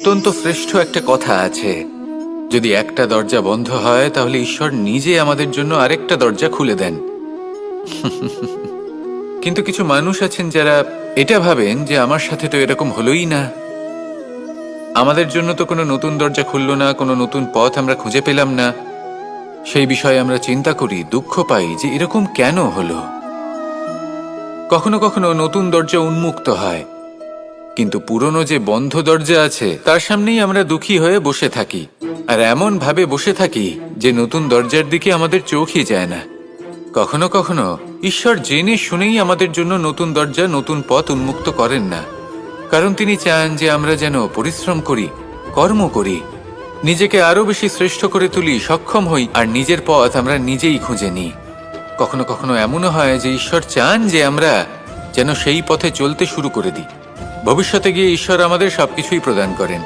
অত্যন্ত শ্রেষ্ঠ একটা কথা আছে, যদি একটা দরজা বন্ধ হয় তাহলে ঈশ্বর নিজে আমাদের জন্য আরেকটা দরজা খুলে দেন। কিন্তু কিছু মানুষ আছেন যারা এটা ভাবেন যে আমার সাথে তো এরকম হলোই না, আমাদের জন্য তো কোনো নতুন দরজা খুললো না, কোনো নতুন পথ আমরা খুঁজে পেলাম না। সেই বিষয়ে আমরা চিন্তা করি, দুঃখ পাই যে এরকম কেন হলো। কখনো কখনো নতুন দরজা উন্মুক্ত হয়, কিন্তু পুরনো যে বন্ধ দরজা আছে তার সামনেই আমরা দুঃখী হয়ে বসে থাকি, আর এমন ভাবে বসে থাকি যে নতুন দরজার দিকে আমাদের চোখই যায় না। কখনো কখনো ঈশ্বর জেনে শুনেই আমাদের জন্য নতুন দরজা, নতুন পথ উন্মুক্ত করেন না, কারণ তিনি চান যে আমরা যেন পরিশ্রম করি, কর্ম করি, নিজেকে আরো বেশি শ্রেষ্ঠ করে তুলি, সক্ষম হই, আর নিজের পথ আমরা নিজেই খুঁজে নিই। কখনো কখনো এমনও হয় যে ঈশ্বর চান যে আমরা যেন সেই পথে চলতে শুরু করে দিই। ভবিষ্যতে গিয়ে ঈশ্বর আমাদের সবকিছুই প্রদান করেন,